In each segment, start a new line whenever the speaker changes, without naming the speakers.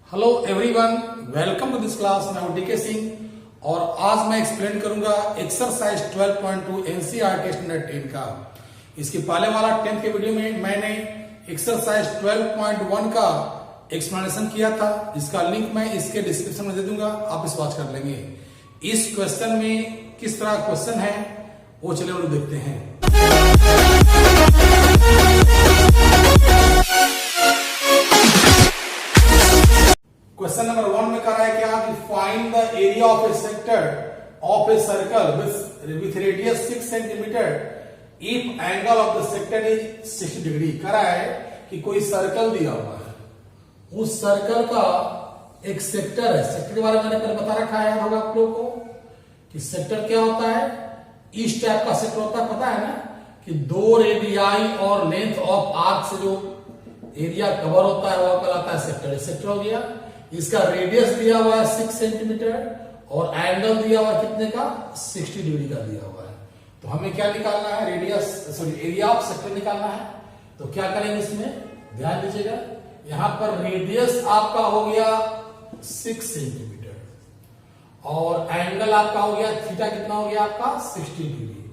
Hello everyone, welcome to this class. मैं हूं DK Singh और आज मैं एक्सप्लेन करूंगा एक्सरसाइज 12.2 एनसीईआरटी स्टैंडर्ड 10 का। इसके पहले वाला 10 के वीडियो में मैंने एक्सरसाइज 12.1 का एक्सप्लेनेशन किया था, जिसका लिंक मैं इसके डिस्क्रिप्शन में दे दूंगा, आप इस वॉच कर लेंगे। इस क्वेश्चन में किस तरह क्वेश्चन है वो चले वो देखते हैं। क्वेश्चन नंबर 1 में कह रहा है क्या कि find the area of A sector of a circle with radius 6 centimetre if angle of the sector is 60 degree. कह रहा है कि कोई सर्कल दिया हुआ है, उस सर्कल का एक सेक्टर है। सेक्टर के बारे में मैंने पहले बता रखा है होगा आप लोगों को कि सेक्टर क्या होता है। इस टाइप का सेक्टर होता है, पता है ना कि दो रेडियाई और लेंथ ऑफ आर्क से जो एरिया कवर होता है वह कहलाता है सेक्टर। सेक्टर हो गया। इसका रेडियस दिया हुआ है 6 सेंटीमीटर और एंगल दिया हुआ है कितने का, 60 डिग्री का दिया हुआ है। तो हमें क्या निकालना है, एरिया ऑफ सेक्टर निकालना है। तो क्या करेंगे इसमें, ध्यान दीजिएगा। यहां पर रेडियस आपका हो गया 6 सेंटीमीटर और एंगल आपका हो गया थीटा, कितना हो गया आपका 60 डिग्री।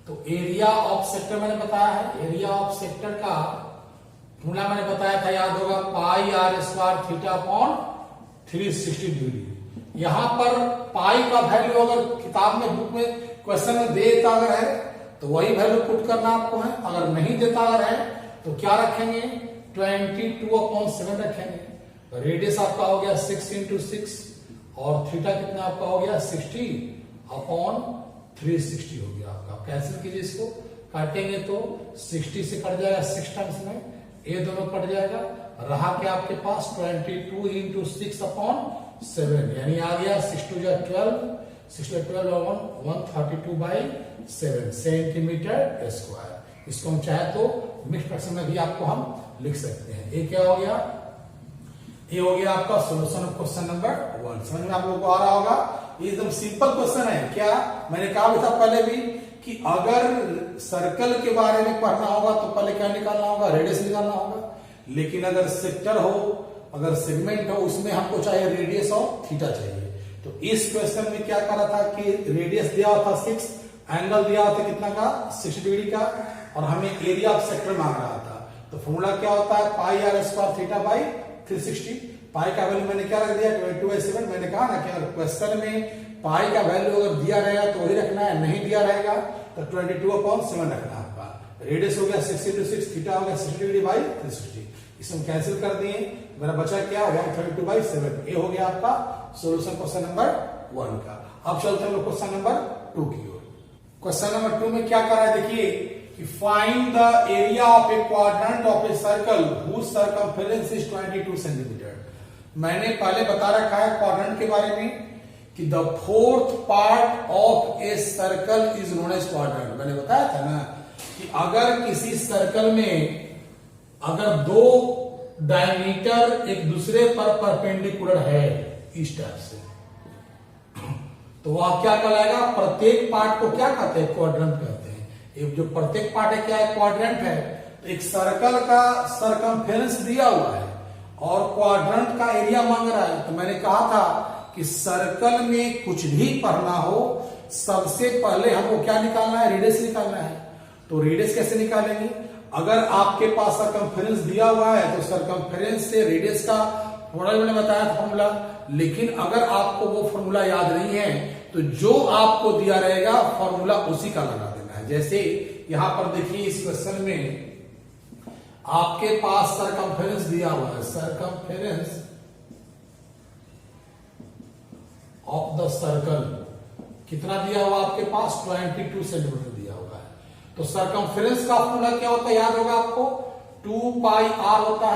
तो एरिया ऑफ सेक्टर मैंने बताया है। एरिया ऑफ सेक्टर का फॉर्मूला मैंने बताया था, याद होगा, pi r square theta upon 360 degree. यहां पर पाई का वैल्यू अगर किताब में बुक में क्वेश्चन में देता अगर है तो वही वैल्यू पुट करना आपको है। अगर नहीं देता अगर है तो क्या रखेंगे, 22/7 रखेंगे। रेडियस आपका हो गया 6 × 6 और थीटा कितना आपका हो गया 60/360 हो गया आपका। कैंसिल कीजिए, इसको काटेंगे तो 60 से कट जाएगा 6 टर्म्स में, ये दोनों कट जाएगा। रहा क्या आपके पास 22 × 6/7 यानी आ गया 6 × 12 और 132/7 सेंटीमीटर स्क्वायर। इसको हम चाहे तो मिक्स फ्रैक्शन में भी आपको हम लिख सकते हैं। ये क्या हो गया, ये हो गया आपका सॉल्यूशन ऑफ क्वेश्चन नंबर 1। समझ में आप लोगों को आ रहा होगा। ये एकदम सिंपल क्वेश्चन है। क्या मैंने कहा भी था पहले भी कि अगर सर्कल के बारे में पढ़ना होगा तो पहले क्या निकालना होगा, रेडियस निकालना होगा। लेकिन अगर सेक्टर हो, अगर सेगमेंट हो, उसमें हमको चाहिए रेडियस और थीटा चाहिए। तो इस क्वेश्चन में क्या कर रहा था कि रेडियस दिया हुआ था 6, एंगल दिया हुआ था कितना का 60 डिग्री का, और हमें एरिया ऑफ सेक्टर मांग रहा था। तो फॉर्मूला क्या होता है, pi r square theta by 360। पाई का वैल्यू मैंने क्या रख दिया 22/7। मैंने कहा ना कि अगर क्वेश्चन में पाई का वैल्यू अगर दिया रहेगा तो वही रखना है, नहीं दिया रहेगा तो 22/7 रखना है आपका। रेडियस हो गया 6 × 6, थीटा हो गया 60 डिग्री बाई 360। इसे हम कैंसिल कर दिए, मेरा बचा क्या 132/7। ये हो गया आपका सॉल्यूशन क्वेश्चन नंबर 1 का। अब चलते हैं क्वेश्चन नंबर 2 की ओर। क्वेश्चन नंबर 2 में क्या कर रहा है, देखिए कि find the area of a quadrant of a circle whose circumference is 22 centimetre. मैंने पहले बता रखा है क्वाड्रेंट के बारे में कि the fourth part of a circle is known as quadrant. मैंने बताया था ना कि अगर किसी सर्कल में अगर दो डायमीटर एक दूसरे पर परपेंडिकुलर है इस टाइप से, तो वह क्या कहलाएगा, प्रत्येक पार्ट को क्या कहते हैं, क्वाड्रेंट कहते हैं। एक जो प्रत्येक पार्ट है क्या है, क्वाड्रेंट है। तो एक सर्कल का सर्कमफेरेंस दिया हुआ है और क्वाड्रेंट का एरिया मांग रहा है। तो मैंने कहा था कि सर्कल में कुछ भी पढ़ना हो सबसे पहले हमको क्या निकालना है, रेडियस निकालना है। तो रेडियस कैसे निकालेंगे, अगर आपके पास सर्कमफेरेंस दिया हुआ है तो सर्कमफेरेंस से रेडियस का फॉर्मूला मैंने बताया था फॉर्मूला। लेकिन अगर आपको वो फॉर्मूला याद नहीं है तो जो आपको दिया रहेगा फॉर्मूला उसी का लगा देना है। जैसे यहां पर देखिए इस क्वेश्चन में आपके पास सर्कमफेरेंस दिया हुआ है, सर्कमफेरेंस ऑफ द सर्कल कितना दिया हुआ आपके पास 22 सेंटीमीटर दिया हुआ है। तो सर्कमफेरेंस का फॉर्मूला क्या होता है, याद होगा आपको, 2πr होता है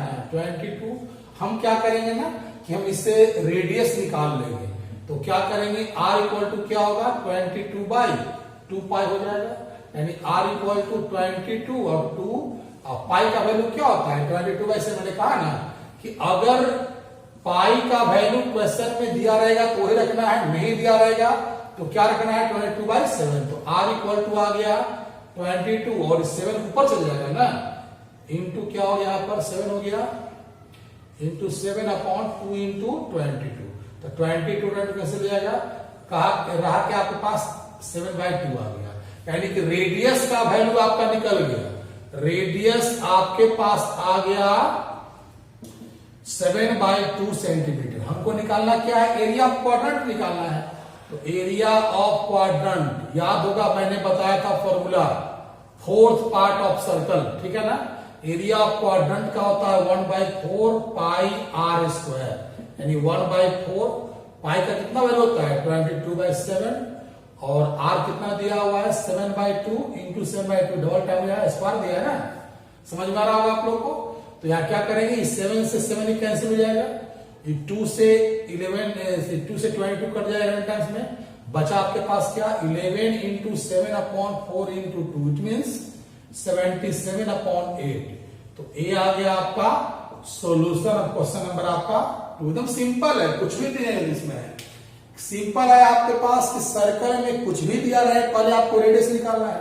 ना 22। हम क्या करेंगे ना कि हम इससे रेडियस निकाल लेंगे। तो क्या करेंगे, r इक्वल टू क्या होगा 22/2π हो जाएगा। यानी r इक्वल टू 22 और 2 पाई का वैल्यू क्या होता है 22/7। मैंने कहा ना कि अगर पाई का वैल्यू क्वेश्चन में दिया रहेगा तो वही रखना है, नहीं दिया रहेगा तो क्या रखना है 22/7। तो r इक्वल टू आ गया 22 और 7 ऊपर चल जाएगा ना, इंटू क्या हो गया यहाँ पर 7 हो गया इंटू 7/2 इंटू 22। तो 22 कैसे ले जाएगा, कहा रहा कि आपके पास 7/2 आ गया, यानी कि रेडियस का वैल्यू आपका निकल गया। रेडियस आपके पास आ गया 7/2 सेंटीमीटर। हमको निकालना क्या है, एरिया ऑफ क्वाड्रेंट निकालना है। तो एरिया ऑफ क्वाड्रेंट याद होगा, मैंने बताया था formula, fourth part of circle, ठीक है ना। एरिया ऑफ क्वाड्रेंट का होता है 1/4 पाई आर स्क्वायर, यानी 1/4 पाई का कितना वैल्यू होता है 22/7, और आर कितना दिया हुआ है 7/2 इंटू 7/2, डबल टाइम स्क्वायर दिया है ना, समझ में आ रहा होगा आप लोग को। तो यहाँ क्या करेंगे, इस 7 से 7 ही कैंसिल हो जाएगा, 2 से 22 कट जाएगा 11 टाइम्स में, बचा आपके पास क्या 11 इंटू 7/4 इंटू 2, इट मीन्स 77/8। तो ए आ गया आपका सॉल्यूशन ऑफ क्वेश्चन नंबर आपका 2। एकदम सिंपल है, कुछ भी नहीं है इसमें, सिंपल है आपके पास कि सर्कल में कुछ भी दिया रहे, पहले आपको रेडियस निकालना है।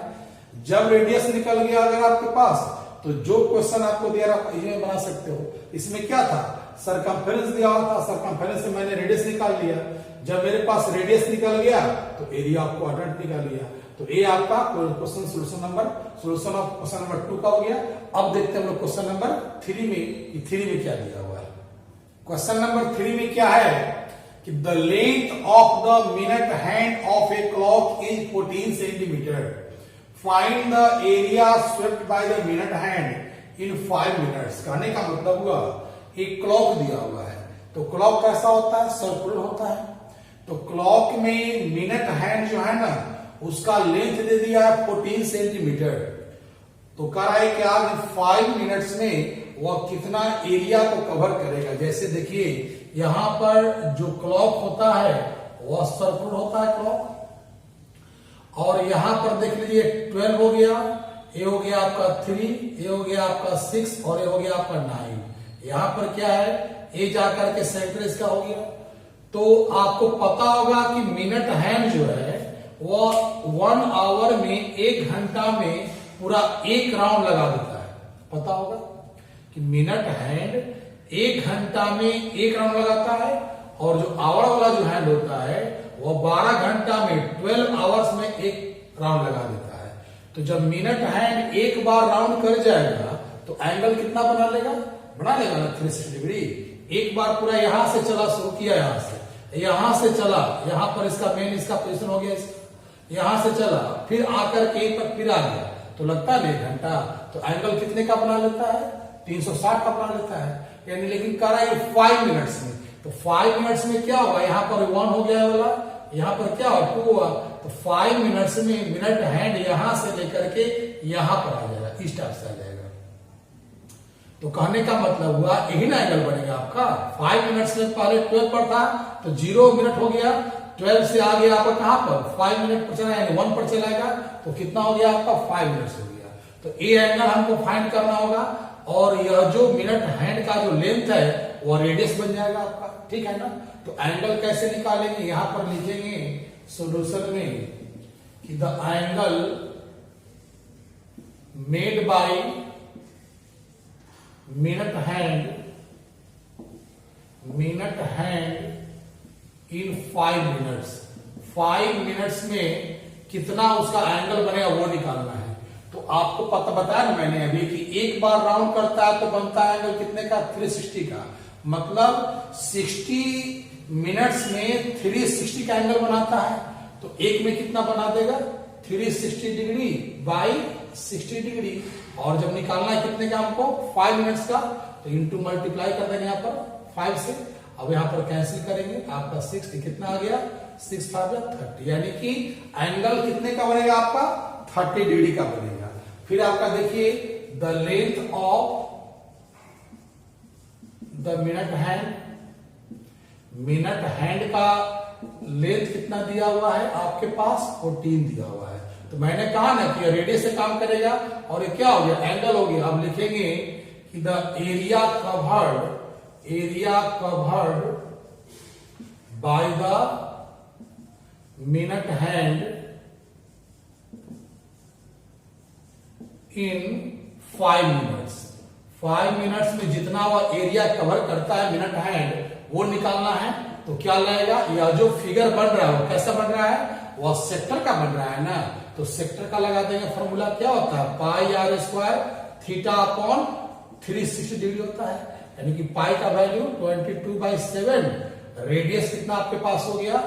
जब रेडियस निकल गया अगर आपके पास, तो जो क्वेश्चन आपको दिया रहा ये बना सकते हो। इसमें क्या था, सरकमफेरेंस दिया हुआ था, सरकमफेरेंस से मैंने रेडियस निकाल लिया। जब मेरे पास रेडियस निकल गया तो एरिया ऑफ क्वाड्रेंट निकाल लिया। तो ए आपका question solution of question number 2 का हो गया। अब देखते हैं हम लोग क्वेश्चन नंबर 3 में, 3 में क्या दिया हुआ है। क्वेश्चन नंबर 3 में क्या है कि the length of the minute hand of a clock is 14 centimetre, find the area swept by the minute hand in 5 minutes. कहने का मतलब हुआ एक क्लॉक दिया हुआ है, तो क्लॉक कैसा होता है, सर्कुलर होता है। तो क्लॉक में मिनट हैंड जो है ना, उसका लेंथ दे दिया है 14 सेंटीमीटर। तो कह रहा है कि आप 5 मिनट्स में वह कितना एरिया को कवर करेगा। जैसे देखिए यहां पर जो क्लॉक होता है वह सर्कुलर होता है क्लॉक, और यहां पर देख लीजिए 12 हो गया, ए हो गया आपका 3, ए हो गया आपका 6 और ए हो गया आपका 9। यहां पर क्या है, ए जाकर के सेंटर इसका हो गया। तो आपको पता होगा कि मिनट हैंड जो है वो 1 आवर में, 1 घंटा में पूरा 1 राउंड लगा देता है। पता होगा कि मिनट हैंड 1 घंटा में 1 राउंड लगाता है, और जो आवर वाला जो हैंड होता है वो 12 घंटा में 12 आवर्स में 1 राउंड लगा देता है। तो जब मिनट हैंड एक बार राउंड कर जाएगा तो एंगल कितना बना लेगा ना 360 डिग्री। एक बार पूरा यहां से चला, शुरू किया यहां से चला, यहां पर इसका मेन इसका पोजिशन हो गया, यहां से चला फिर आकर के पर फिर आ गया, तो लगता है 1 घंटा। तो एंगल कितने का बना लेता है 360 का बना लेता है, यानी लेकिन कर रहा है 5 मिनट्स में। तो 5 मिनट्स में क्या हुआ, यहाँ पर 1 हो गया वाला, यहाँ पर क्या हुआ 2 हुआ। तो 5 मिनट्स में मिनट हैंड यहां से लेकर के यहां पर आ जाएगा, इस टाइप से आ जाएगा। तो कहने का मतलब हुआ यही ना एंगल बनेगा आपका। 5 मिनट्स में पहले 12 पर था तो 0 मिनट हो गया, 12 से आ गया आपका कहां पर 5 मिनट पर चला, यानी 1 पर चलाएगा, तो कितना हो गया आपका 5 मिनट्स हो गया। तो ये एंगल हमको फाइंड करना होगा, और यह जो मिनट हैंड का जो लेंथ है वो रेडियस बन जाएगा आपका, ठीक है ना। तो एंगल कैसे निकालेंगे, यहां पर लिखेंगे सॉल्यूशन में कि the angle made by minute hand in 5 minutes, 5 minutes में कितना उसका एंगल बनेगा वो निकालना है। तो आपको पता बताया ना मैंने अभी कि एक बार राउंड करता है तो बनता है एंगल कितने का 360 का, मतलब 60 मिनट्स में 360 का एंगल बनाता है। तो एक में कितना बना देगा 360 डिग्री बाई 60 डिग्री, और जब निकालना है कितने का हमको 5 मिनट्स का, तो इंटू मल्टीप्लाई कर देंगे यहाँ पर 5 से। अब यहाँ पर कैंसिल करेंगे, आपका 60 कितना आ गया 6 था 30, यानी कि एंगल कितने का बनेगा आपका 30 डिग्री का बनेगा। फिर आपका देखिए the length of the minute hand का लेंथ कितना दिया हुआ है आपके पास 14 दिया हुआ है। तो मैंने कहा ना कि रेडियस से काम करेगा, और ये क्या हो गया एंगल हो गया। अब लिखेंगे कि the area covered by the minute hand in 5 minutes, 5 minutes में जितना वह एरिया कवर करता है मिनट हैंड, वो निकालना है। तो क्या लगेगा, यह जो फिगर बन रहा है वो कैसा बन रहा है, वह सेक्टर का बन रहा है ना। तो सेक्टर का लगा देंगे, फॉर्मूला क्या होता है, pi r square theta upon 360 degree होता है। यानी कि पाई का वैल्यू 22/7, रेडियस कितना आपके पास हो गया,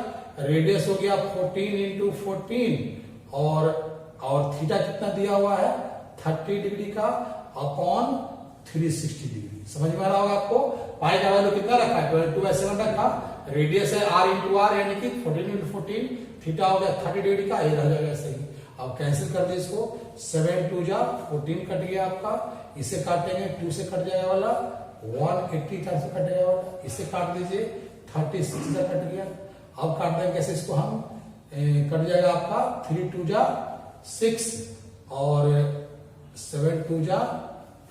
रेडियस हो गया 14 इंटू 14 और थीटा कितना दिया हुआ है 30 डिग्री का अपॉन 360 डिग्री। समझ में आ रहा होगा आपको। पाई का वैल्यू कितना रखा है 22/7 रखा, रेडियस है r इंटू आर यानी कि 14 इंटू 14, थीटा हो गया 30 डिग्री का, ये रह जाएगा सही। अब कैंसिल कर दे इसको, 7 2 जा 14 कट गया आपका, इसे काटेंगे 2 से कट जाएगा वाला 180 से कट जाएगा वाला, इसे काट दीजिए 36 से कट गया। अब काट देंगे कैसे इसको हम, कट जाएगा आपका 3 2 जा 6 और 7 2 जा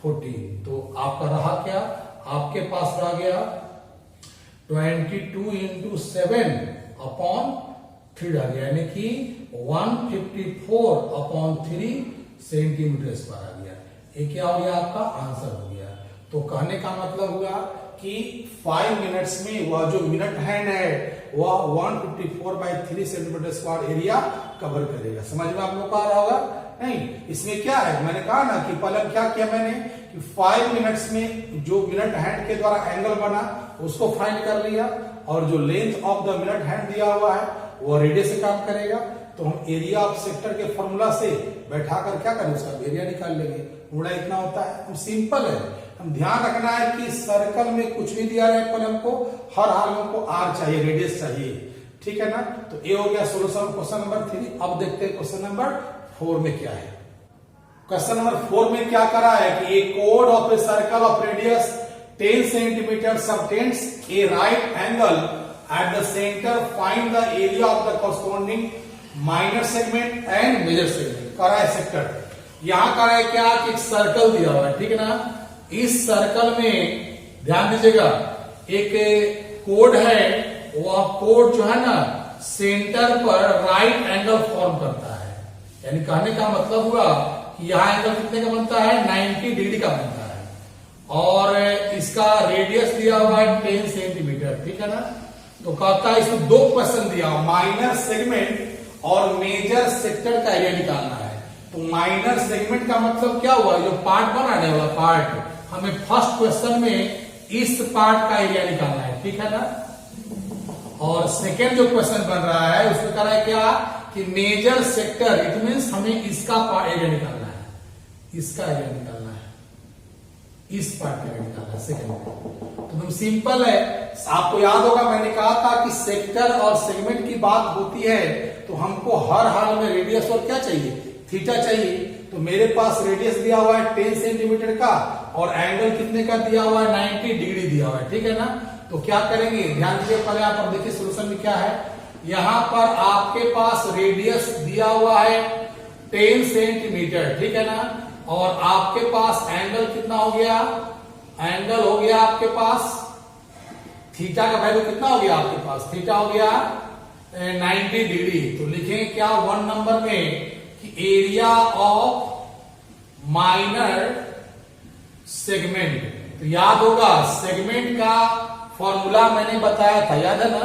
14। तो आपका रहा क्या, आपके पास रह गया 22 इंटू 7 अपॉन 3 आ गया, यानी कि 154 अपॉन 3 सेंटीमीटर स्क्वायर आ गया। ये क्या हो गया, आपका आंसर हो गया। तो कहने का मतलब हुआ कि 5 मिनट्स में वह जो मिनट हैंड है वह 154/3 सेंटीमीटर स्क्वायर एरिया कवर करेगा। समझ में आप लोग को आ रहा होगा नहीं। इसमें क्या है, मैंने कहा ना कि पहले क्या किया मैंने कि 5 मिनट्स में जो मिनट हैंड के द्वारा एंगल बना उसको फाइंड कर लिया, और जो length of the minute hand दिया हुआ है वो रेडियस से काम करेगा। तो हम एरिया ऑफ सेक्टर के फॉर्मूला से बैठाकर क्या करें, उसका एरिया निकाल लेंगे। मुड़ा इतना होता है, हम सिंपल है। हम ध्यान रखना है कि सर्कल में कुछ भी दिया रहे पर हमको हर हाल में हमको आर चाहिए, रेडियस चाहिए, ठीक है ना। तो ये हो गया सोल्यूशन क्वेश्चन नंबर 3। अब देखते हैं क्वेश्चन नंबर 4 में क्या है। क्वेश्चन नंबर 4 में क्या करा है कि ए कोड of a circle of radius 10 centimetre subtends a right angle at the centre, find the area of the corresponding minor segment and major segment. करा है सेक्टर, यहां करा है क्या कि एक सर्कल दिया हुआ है, ठीक है ना। इस सर्कल में ध्यान दीजिएगा एक कोड है, वह कोड जो है ना सेंटर पर राइट एंगल फॉर्म करता है। यानी कहने का मतलब हुआ कि यहां एंगल कितने का बनता है 90 डिग्री का बनता है, और इसका रेडियस दिया हुआ है 10 सेंटीमीटर, ठीक है ना। तो कहता है इसमें 2 क्वेश्चन दिया, माइनर सेगमेंट और मेजर सेक्टर का एरिया निकालना है। तो माइनर सेगमेंट का मतलब क्या हुआ, जो पार्ट बनाने वाला पार्ट, हमें फर्स्ट क्वेश्चन में इस पार्ट का एरिया निकालना है, ठीक है ना। और सेकेंड जो क्वेश्चन बन रहा है उसमें कह रहा है क्या कि मेजर सेक्टर, इट मीन्स हमें इसका एरिया निकालना है, इसका एरिया निकालना है, इस पार्ट का एरिया निकालना है सेकेंड में। तो एकदम सिंपल है। आपको याद होगा मैंने कहा था कि सेक्टर और सेगमेंट की बात होती है तो हमको हर हाल में रेडियस और क्या चाहिए, थीटा चाहिए। तो मेरे पास रेडियस दिया हुआ है 10 सेंटीमीटर का और एंगल कितने का दिया हुआ है 90 डिग्री दिया हुआ है, ठीक है ना। तो क्या करेंगे, ध्यान दीजिए, पहले यहाँ पर देखिए सोल्यूशन में क्या है। यहां पर आपके पास रेडियस दिया हुआ है 10 सेंटीमीटर, ठीक है ना, और आपके पास एंगल कितना हो गया, एंगल हो गया आपके पास, थीटा का वैल्यू कितना हो गया आपके पास, थीटा हो गया 90 डिग्री। तो लिखेंगे क्या 1 नंबर में कि एरिया ऑफ माइनर सेगमेंट। तो याद होगा सेगमेंट का फॉर्मूला मैंने बताया था, याद है ना।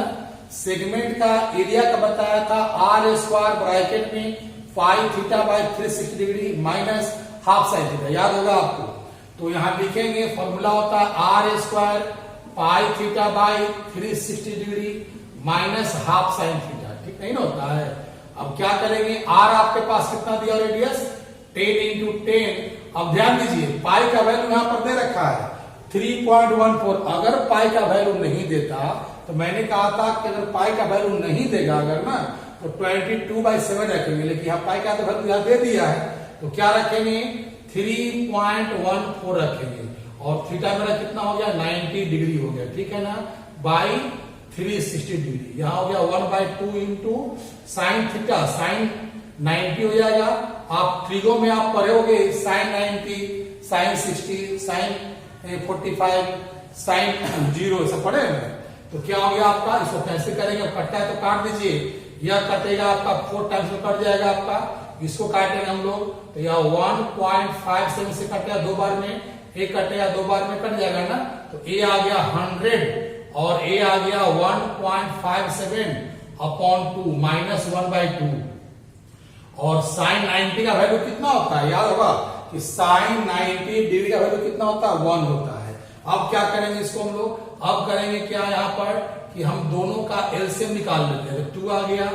सेगमेंट का एरिया का बताया था आर स्क्वायर ब्रैकेट में 5 theta by 360 degree minus half sine theta, याद होगा आपको। तो यहां लिखेंगे फॉर्मूला होता है are square pi theta by 360 degree minus half sine theta, ठीक नहीं ना होता है। अब क्या करेंगे, आर आपके पास कितना दिया रेडियस 10 इंटू 10। अब ध्यान दीजिए पाई का वैल्यू यहां पर दे रखा है 3.14। अगर पाई का वैल्यू नहीं देता तो मैंने कहा था कि अगर पाई का वैल्यू नहीं देगा अगर ना तो 22/7 रखेंगे, लेकिन यहाँ पाई का वैल्यू यहाँ दे दिया है तो क्या रखेंगे 3.14 रखेंगे, और थीटा मेरा कितना हो गया 90 डिग्री हो गया, ठीक है ना, बाई 360 डिग्री। यहां हो गया 1/2 इंटू साइन थीटा, साइन 90 हो जाएगा। आप ट्रिगो में आप पढ़ोगे साइन 90, साइन 60, साइन 45, साइन 0 ऐसा पढ़े हैं। तो क्या हो गया आपका, इसको कैसे करेंगे, कटता है तो काट दीजिए, यह कटेगा आपका 4 टाइम्स में कट जाएगा आपका, इसको काटेंगे हम लोग तो यह 1.57 से कटेगा 2 बार में ए कटेगा, 2 बार में कट जाएगा ना, तो ए आ गया 100 और ए आ गया 1.57 अपॉन 2 -1/2। और साइन 90 का वैल्यू कितना होता है, याद होगा कि साइन 90 डिग्री का वैल्यू कितना होता है, 1 होता है। अब क्या करेंगे इसको हम लोग, अब करेंगे क्या यहाँ पर कि हम दोनों का एलसीएम निकाल लेते हैं। तो 2 आ गया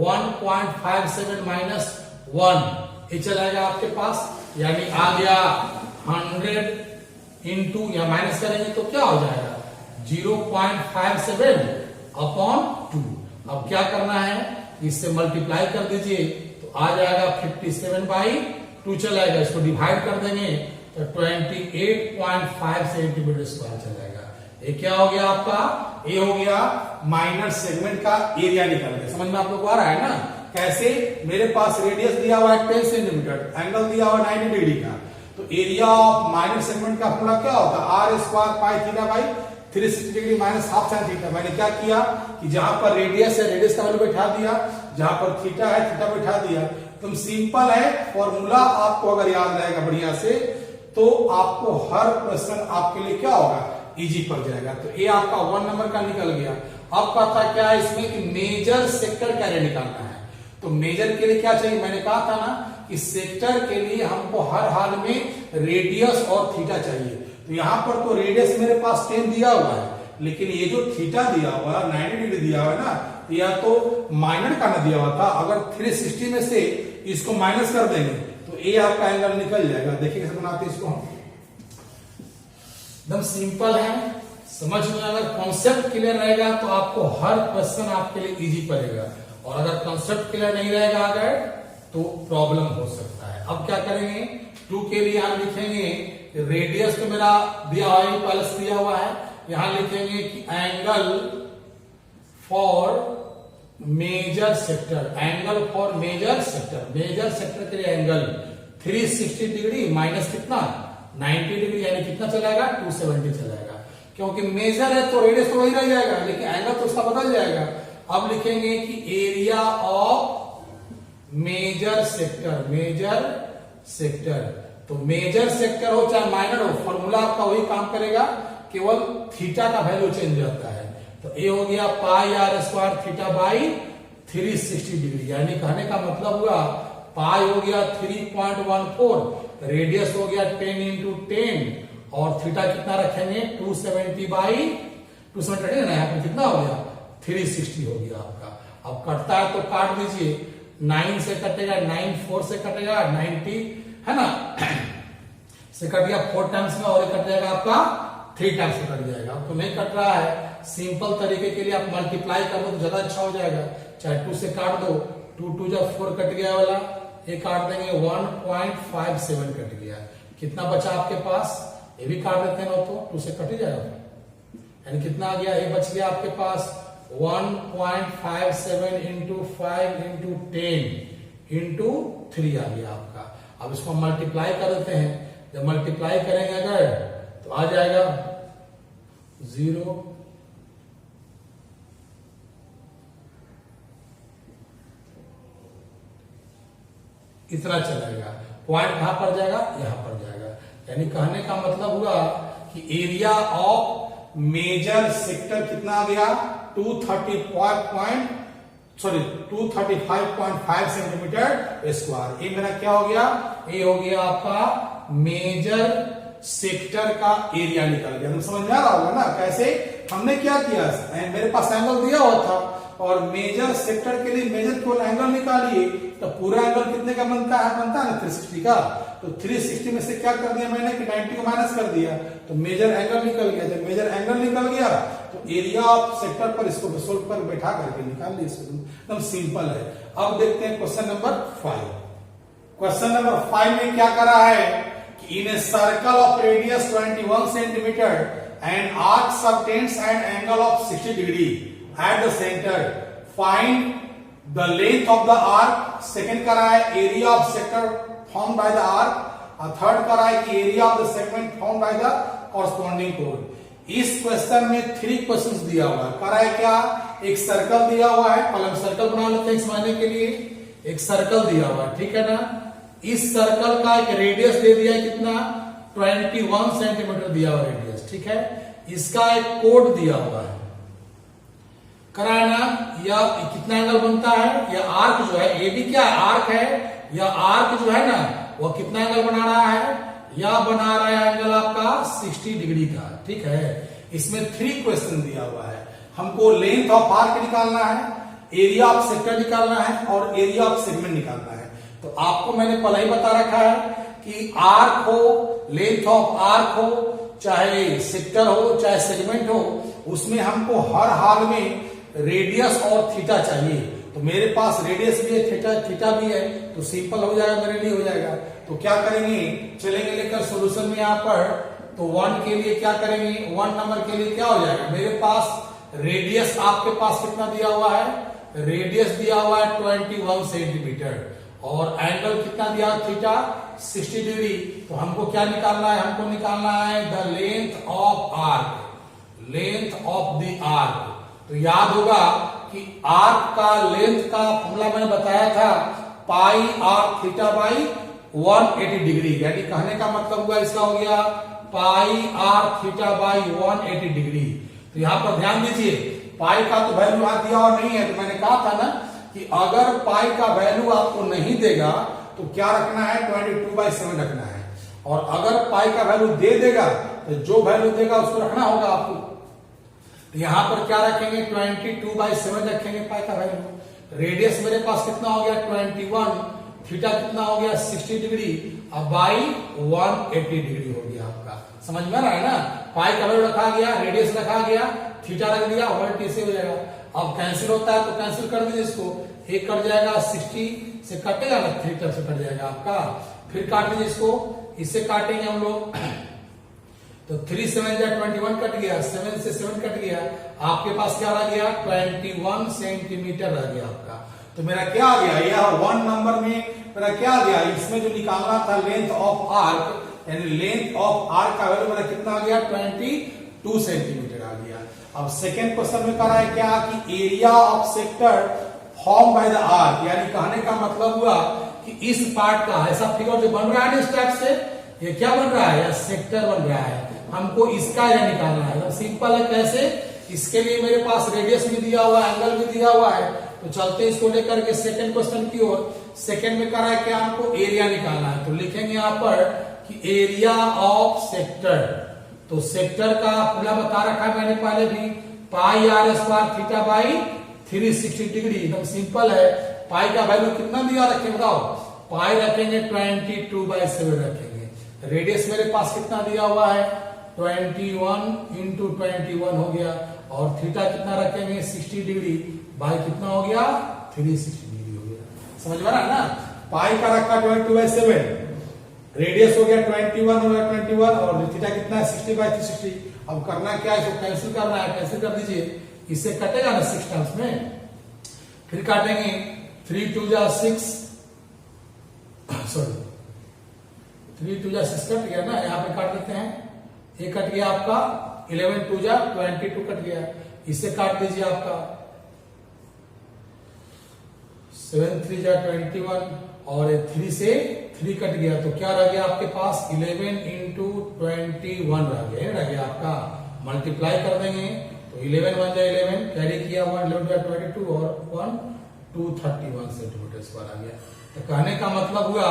1.57 -1 ये चलाएगा आपके पास, यानी आ गया 100 इंटू या माइनस करेंगे तो क्या हो जाएगा 0.57 अपॉन 2। अब क्या करना है, इससे मल्टीप्लाई कर दीजिए तो आ जाएगा 57/2 चलाएगा, इसको डिवाइड कर देंगे तो 28.5 सेंटीमीटर स्क्वायर चलेगा। ये क्या हो गया आपका, ये हो गया माइनर सेगमेंट का एरिया निकल गया। समझ में आप लोग को आ रहा है ना, कैसे, मेरे पास रेडियस दिया हुआ है 10 सेंटीमीटर, एंगल दिया हुआ 90 डिग्री का, तो एरिया ऑफ माइनर सेगमेंट का फॉर्मूला क्या होता है, r² pi theta by 360 degree minus half sine theta. मैंने क्या किया कि जहां पर रेडियस है रेडियस का वैल्यू बैठा दिया, जहां पर थीटा है थीटा बैठा दिया। तुम सिंपल है, फॉर्मूला आपको अगर याद रहेगा बढ़िया से तो आपको हर क्वेश्चन आपके लिए क्या होगा, इजी पड़ जाएगा। तो ये आपका 1 नंबर का निकल गया। अब पता क्या है इसमें कि मेजर सेक्टर का एरिया निकालना है। तो मेजर के लिए क्या चाहिए, मैंने कहा था ना कि सेक्टर के लिए हमको हर हाल में रेडियस और थीटा चाहिए। तो यहां पर तो रेडियस मेरे पास 10 दिया हुआ है, लेकिन ये जो थीटा दिया हुआ है 90 डिग्री दिया हुआ है ना, या तो माइनर का ना दिया हुआ था, अगर 360 में से इसको माइनस कर देंगे तो ये आपका एंगल निकल जाएगा। देखिए कैसे बनाते हैं इसको हम, एकदम सिंपल है, समझ में अगर कॉन्सेप्ट क्लियर रहेगा तो आपको हर क्वेश्चन आपके लिए इजी पड़ेगा, और अगर कॉन्सेप्ट क्लियर नहीं रहेगा अगर तो प्रॉब्लम हो सकता है। अब क्या करेंगे, 2 के लिए हम लिखेंगे रेडियस तो मेरा दिया हुआ है, प्लस दिया हुआ है, यहां लिखेंगे कि angle for major sector, angle for major sector, major sector के लिए एंगल 360 डिग्री माइनस कितना 90 डिग्री, यानी कितना चलाएगा 270 चलाएगा, क्योंकि मेजर है तो रेडियस तो वही रह जाएगा लेकिन एंगल तो उसका बदल जाएगा। अब लिखेंगे कि area of major sector, major sector, तो मेजर सेक्टर हो चाहे माइनर हो, फॉर्मूला आपका वही काम करेगा, केवल थीटा का वैल्यू चेंज होता है। तो ये हो गया πr² थीटा बाई 360 डिग्री, यानी कहने का मतलब हुआ पाई हो गया 3.14, रेडियस हो गया 10 इंटू 10 और थीटा कितना रखेंगे 270/270 ना, यहाँ पे कितना हो गया 360 हो गया आपका। अब कटता है तो काट दीजिए, 9 से कटेगा, 9 4 से कटेगा, 90 है ना से कट गया 4 टाइम्स में, और कट जाएगा आपका 3 टाइम्स में कट जाएगा। अब तो नहीं कट रहा है, सिंपल तरीके के लिए आप मल्टीप्लाई कर दो तो ज्यादा अच्छा हो जाएगा, चाहे 2 से काट दो, 2 2 जब 4 कट गया वाला, ये काट देंगे 1.57 कट गया, कितना बचा आपके पास, ये भी काट देते हैं ना तो 2 से कट ही जाएगा, यानी कितना आ गया, ये बच गया आपके पास 1.57 इंटू 5 इंटू 10 इंटू 3 आ गया आपका। अब इसको मल्टीप्लाई कर देते हैं, जब मल्टीप्लाई करेंगे अगर तो आ जाएगा 0 इतना चलेगा, पॉइंट कहां पर जाएगा, यहां पर जाएगा। यानी कहने का मतलब हुआ कि एरिया ऑफ मेजर सेक्टर कितना आ गया 235.5 सेंटीमीटर स्क्वायर। ये मेरा क्या हो गया, ये हो गया आपका मेजर सेक्टर का एरिया निकल गया। समझ में आ रहा होगा ना, कैसे हमने क्या किया, मेरे पास एंगल दिया हुआ था और मेजर सेक्टर के लिए मेजर केवल एंगल निकालिए, तो पूरा एंगल कितने का बनता है ना 360 का, तो 360 में से क्या कर दिया मैंने कि 90 को माइनस कर दिया, तो मेजर एंगल निकल गया। जब मेजर एंगल निकल गया तो एरिया ऑफ सेक्टर पर इसको सोल्व पर बैठा करके निकाल ली, एकदम सिंपल है। अब देखते हैं क्वेश्चन नंबर 5। क्वेश्चन नंबर 5 में क्या करा है कि in a circle of radius 21 centimetre and arc subtends and angle of 60 degree at the center, find the length of the arc। Second करा है area of sector formed by the arc, और third करा है कि area of the segment formed by the corresponding chord। इस question में 3 questions दिया हुआ है। करा है क्या, एक सर्कल दिया हुआ है, पहले हम सर्कल बना लेते हैं समझने के लिए। एक सर्कल दिया हुआ है, ठीक है ना, इस सर्कल का एक रेडियस दे दिया है कितना 21 सेंटीमीटर दिया हुआ रेडियस, ठीक है। इसका एक कोड दिया हुआ है, कराना, या कितना एंगल बनता है, या आर्क जो है एबी क्या है, आर्क है, या आर्क जो है ना वो कितना एंगल बना रहा है, या बना रहा है एंगल आपका 60 डिग्री का, ठीक है। इसमें 3 क्वेश्चन दिया हुआ है, हमको लेंथ ऑफ आर्क निकालना है, एरिया ऑफ सेक्टर निकालना है और एरिया ऑफ सेगमेंट निकालना है। तो आपको मैंने पहले ही बता रखा है कि आर्क हो, लेंथ ऑफ आर्क हो, चाहे सेक्टर हो, चाहे सेगमेंट हो, उसमें हमको हर हाल में रेडियस और थीटा चाहिए। तो मेरे पास रेडियस भी है, थीटा भी है, तो सिंपल हो जाएगा, मेरे लिए हो जाएगा। तो क्या करेंगे, चलेंगे लेकर सोल्यूशन में यहाँ पर। तो 1 के लिए क्या करेंगे, 1 नंबर के लिए क्या हो जाएगा, मेरे पास रेडियस आपके पास कितना दिया हुआ है, रेडियस दिया हुआ है 21 सेंटीमीटर और एंगल कितना दिया है, थीटा 60 डिग्री। तो हमको क्या निकालना है, हमको निकालना है the length of arc, length of the arc. तो याद होगा कि आर्क का लेंथ का फॉर्मूला मैंने बताया था, पाई आर थीटा बाई 180 डिग्री, यानी कहने का मतलब हुआ इसका हो गया पाई आर थीटा बाई 180 डिग्री। तो यहां पर ध्यान दीजिए, पाई का तो वैल्यू यहां दिया और नहीं है, तो मैंने कहा था ना कि अगर पाई का वैल्यू आपको नहीं देगा तो क्या रखना है, 22/7 रखना है, और अगर पाई का वैल्यू दे देगा तो जो वैल्यू देगा उसको रखना होगा आपको। तो यहां पर क्या रखेंगे, 22/7 रखेंगे पाई का वैल्यू। रेडियस मेरे पास कितना हो गया 21, थीटा कितना हो गया 60 डिग्री, अब बाई 180 डिग्री हो गया आपका। समझ में आ रहा है ना, पाई का वैल्यू रखा गया, रेडियस रखा गया, थीटा रख दिया, 180 से हो जाएगा। अब कैंसिल होता है तो कैंसिल कर दीजिए इसको, एक कट जाएगा 60 से कटेगा ना, थीटा से कट जाएगा आपका, फिर काट लीजिए इसको, इससे काटेंगे हम लोग। तो 3 7 जा 21 कट गया, 7 से 7 कट गया, आपके पास क्या रह गया 21 सेंटीमीटर रह गया आपका। तो मेरा क्या आ गया, यह 1 नंबर में मेरा क्या आ गया, इसमें जो निकालना था लेंथ ऑफ आर्क, यानी लेंथ ऑफ आर्क का वैल्यू मेरा कितना आ गया 22 सेंटीमीटर आ गया। अब सेकेंड क्वेश्चन में करा है क्या कि area of sector form by the arc, यानी कहने का मतलब हुआ कि इस पार्ट का ऐसा फिगर जो बन रहा है इस टाइप से, ये क्या बन रहा है, या सेक्टर बन रहा है, हमको इसका यह निकालना है। सिंपल है, कैसे, इसके लिए मेरे पास रेडियस भी दिया हुआ है, एंगल भी दिया हुआ है। तो चलते इसको लेकर के सेकंड क्वेश्चन की ओर। सेकंड में करा है क्या, हमको एरिया निकालना है। तो लिखेंगे यहां पर कि एरिया ऑफ सेक्टर, तो सेक्टर का फॉर्मूला बता रखा है मैंने पहले भी, pi r square theta by 360 degree, एकदम सिंपल है। पाई का वैल्यू कितना दिया रखें बताओ, पाई रखेंगे 22/7 रखेंगे। रेडियस मेरे पास कितना दिया हुआ है 21 इंटू 21 हो गया, और थीटा कितना रखेंगे 60 डिग्री बाई कितना हो गया 360 डिग्री हो गया। समझ में आ रहा है ना, पाई का रखा 22/7, रेडियस हो गया 21 हो गया 21, और थीटा कितना है 60/360। अब करना क्या है, इसको कैंसिल करना है, कैंसिल कर दीजिए, इससे कटेगा ना 6 टर्म्स में, फिर काटेंगे 3 2 जा 6, सॉरी 3 2 जा 6 कट गया ना, यहाँ पे काट देते हैं, एक कट गया आपका 11 2 जा 22 कट गया, इससे काट दीजिए आपका 7 3 जा 21, और 3 से 3 कट गया, तो क्या रह गया आपके पास 11 इंटू 21 रह गया आपका। मल्टीप्लाई कर देंगे तो 11 1 जा 11, कैरी किया 1 11 जा 22 और 1 231 सेंटीमीटर स्क्वायर आ गया। तो कहने का मतलब हुआ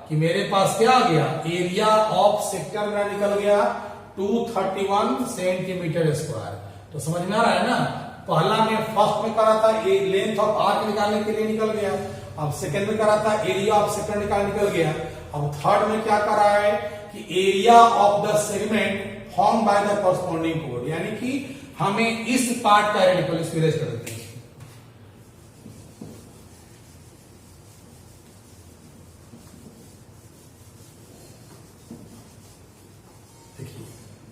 कि मेरे पास क्या आ गया, एरिया ऑफ सेक्टर मेरा निकल गया 231 सेंटीमीटर स्क्वायर। तो समझ में आ रहा है ना, पहला में फर्स्ट में करा था लेंथ ऑफ आर्क निकालने के लिए निकल गया, अब सेकंड में करा था एरिया ऑफ सेक्टर निकल गया, अब थर्ड में क्या करा है कि area of the segment form by the corresponding code, यानी कि हमें इस पार्ट का रेडिकल इसको इरेज कर देते हैं।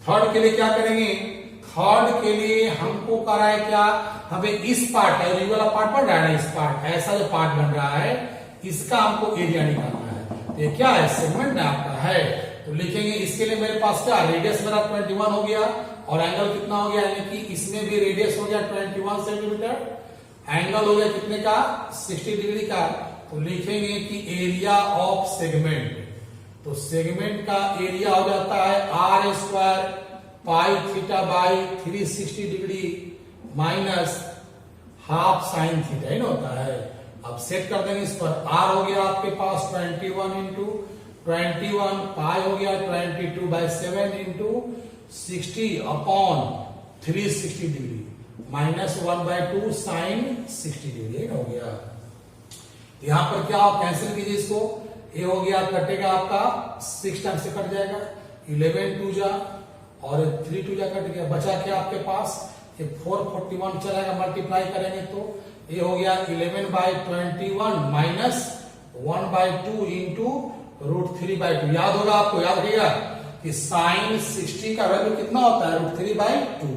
थर्ड के लिए क्या करेंगे, थर्ड के लिए हमको करा है क्या, हमें इस पार्ट है, ये वाला पार्ट बन रहा है ना, इस पार्ट ऐसा जो पार्ट बन रहा है इसका हमको एरिया निकालना है। ये क्या है, सेगमेंट में आपका है। तो लिखेंगे इसके लिए मेरे पास क्या, रेडियस मेरा 21 हो गया, और एंगल कितना हो गया, यानी कि इसमें भी रेडियस हो गया 21 सेंटीमीटर, एंगल हो गया कितने का 60 डिग्री का। तो लिखेंगे कि एरिया ऑफ सेगमेंट, तो सेगमेंट का एरिया हो जाता है are square pi theta by 360 degree minus half sine theta ही ना होता है। अब सेट कर देंगे इस पर, आर हो गया आपके पास 21 इंटू 21, पाई हो गया 22/7 into 60 upon 360 degree minus 1/2 sine 60 degree हो गया। यहां पर क्या हो, कैंसिल कीजिए इसको, ये हो गया कटेगा आपका 6 टाइम से कट जाएगा, 11 2 जा और 3 2 जा कट गया, बचा क्या आपके पास, ये 441 चलेगा, मल्टीप्लाई करेंगे तो ये हो गया 11/21 माइनस 1/2 इंटू √3/2। याद होगा आपको, याद रखिएगा कि साइन 60 का वैल्यू कितना होता है, √3/2।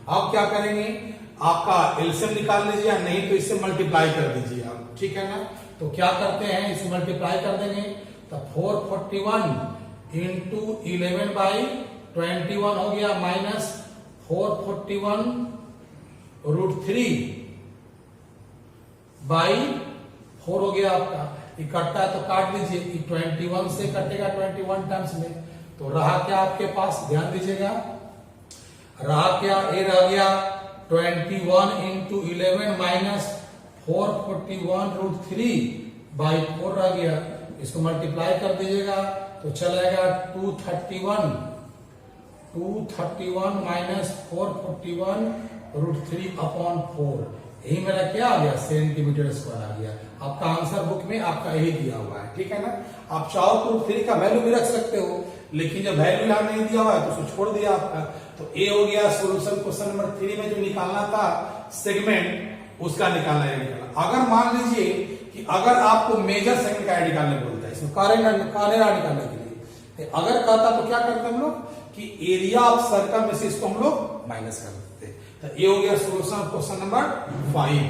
अब क्या करेंगे, आपका एलसीएम निकाल लीजिए या नहीं तो इससे मल्टीप्लाई कर दीजिए आप, ठीक है ना। तो क्या करते हैं, इसे मल्टीप्लाई कर देंगे तो 441 इंटू 11/21 हो गया माइनस 441 √3/4 हो गया आपका। ये कटता है तो काट लीजिए, 21 से कटेगा 21 टाइम्स में, तो रहा क्या आपके पास, ध्यान दीजिएगा, रहा क्या, ये रह गया 21 इंटू 11 माइनस 441 √3/4 रह गया। इसको मल्टीप्लाई कर दीजिएगा तो चलेगा 231 माइनस 441 √3/4। यही मेरा क्या आ गया, सेंटीमीटर स्क्वायर आ गया। आपका आंसर बुक में आपका यही दिया हुआ है, ठीक है ना। आप चाहो तो √3 का वैल्यू भी रख सकते हो, लेकिन जब वैल्यू यहां नहीं दिया हुआ है तो उसको छोड़ दिया आपका। तो ए हो गया सोल्यूशन क्वेश्चन नंबर 3 में जो निकालना था सेगमेंट, उसका निकालना है निकालना। अगर मान लीजिए कि अगर आपको मेजर सेगमेंट का निकालने बोलता है, इसमें कारेरा निकालने के लिए, तो अगर कहता तो क्या करते हम लोग कि एरिया ऑफ सर्कल में से इसको हम लोग माइनस कर देते। तो ये हो गया सोल्यूशन क्वेश्चन नंबर 5।